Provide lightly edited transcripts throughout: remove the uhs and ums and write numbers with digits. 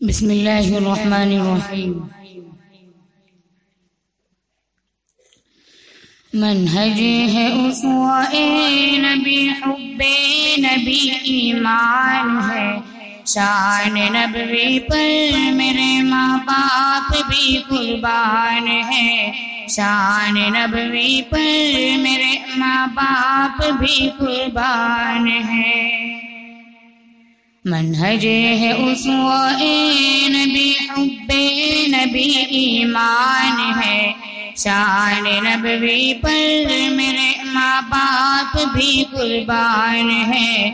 بسم اللہ الرحمن الرحیم۔ منہج ہے اسوہ نبی، حب نبی ایمان ہے، شان نبوی پر میرے ماں باپ بھی قربان ہے، شان نبوی پر میرے ماں باپ بھی قربان ہے۔ منہج ہے اسوہ نبی، حب نبی ایمان ہے، شان نبوی پر میرے ماں باپ بھی قربان ہے،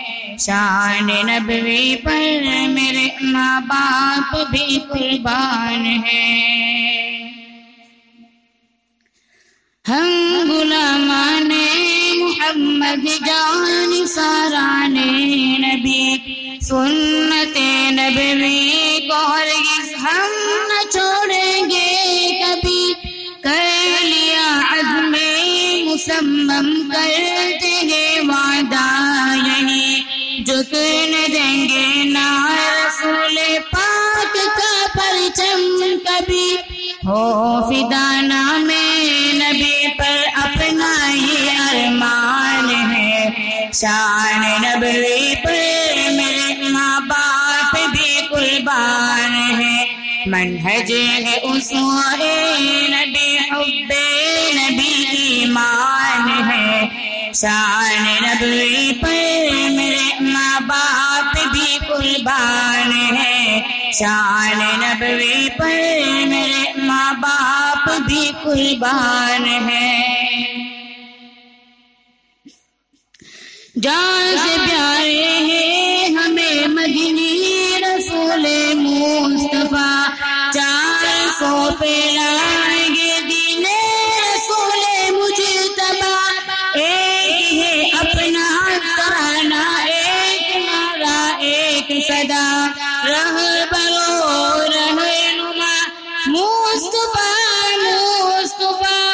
شان نبوی پر میرے ماں باپ بھی قربان ہے۔ ہم غلامان محمد جان ساران نبی، سنت نبوی کو ہرگز ہم نہ چھوڑیں گے کبھی، کر لیا عزم مصمم کرتے ہیں وعدہ یہی، جھک نہ دیں گے نہ رسول پاک کا پرچم کبھی، ہو فدا نام نبی پر اپنا ہی ارمان ہے، شان نبوی پر میرے ماں باپ بھی قربان ہے۔ منہج ہے اسوہ نبی، حب نبی ایمان ہے، شان نبوی پر میرے ماں باپ بھی قربان ہے، شان نبوی پر میرے ماں باپ بھی قربان ہے۔ جان سے پیارے ہیں ہمیں مدنی رسول مصطفیٰ، 400 پہ لائیں گے دین رسول مجتبیٰ، ایک ہے اپنا ترانہ، ایک نعرہ، ایک صدا، رہبر رہنما مصطفیٰ مصطفیٰ،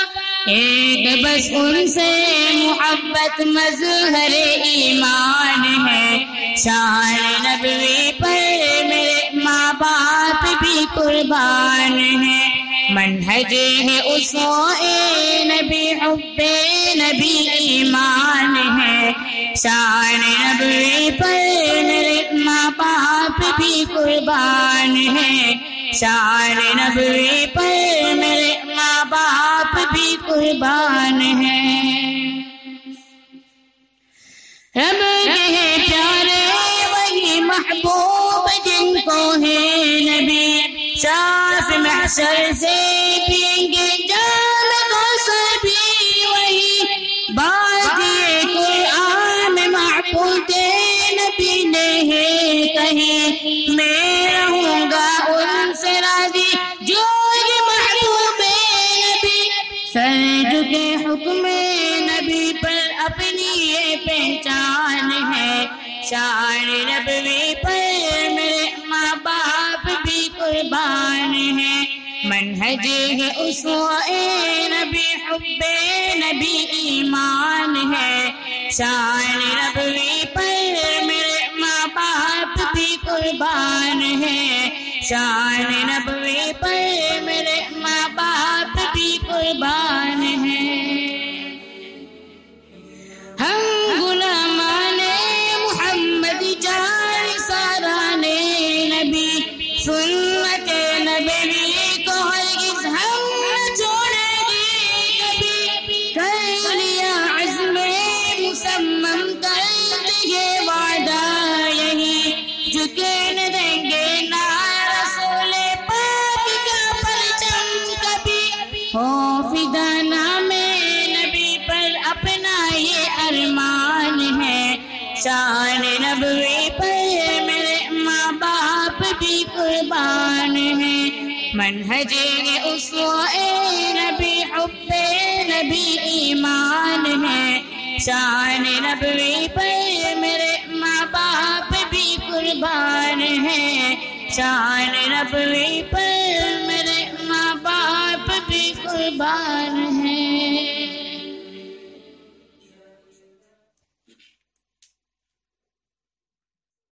ایک بس ان سے محبت مظہر ایمان ہے، شان نبوی پر میرے ماں باپ بھی قربان ہے۔ منہج ہے اسوہ نبی، حب نبی ایمان ہے، شان نبوی پر میرے ماں باپ بھی قربان ہے، شان نبوی پر میرے ماں باپ بھی قربان ہے۔ رب کے پیارے وہی محبوب جن کو ہے نبی، شاف محشر سے پئیں گے جام کوثر بھی وہی، بات یہ قرآن میں محبوب نبی نے ہے کہیں، میں رہوں گا ان سے راضی جو یہ محبوب نبی، سر جھکے حکم نبی پر اپنی یہ پہچان ہے، شان نبوی پر میرے ماں باپ بھی قربان ہے۔ منہج ہے اسوہ نبی، حب نبی ایمان ہے، شان نبوی پر میرے ماں باپ بھی قربان ہے، شان نبوی پر میرے ماں باپ بھی قربان ہے۔ ہم غلامان محمد جان ساران نبی، سنت نبوی کو ہرگز ہم نہ چھوڑیں گے کبھی، کر لیا عزم مصمم کرتے ہیں وعدہ یہی، جھکے نہ دیں گے نہ رسول پاک کا پرچم کبھی، ہو فدا نام نبی پر اپنا یہ ارمان ہے، شان نبوی پر میرے ماں باپ بھی قربان ہے۔ منہج اسوہ نبی، حب نبی ایمان ہے، شان نبوی پر میرے ماں باپ بھی قربان ہے، شان نبوی پر میرے ماں باپ بھی قربان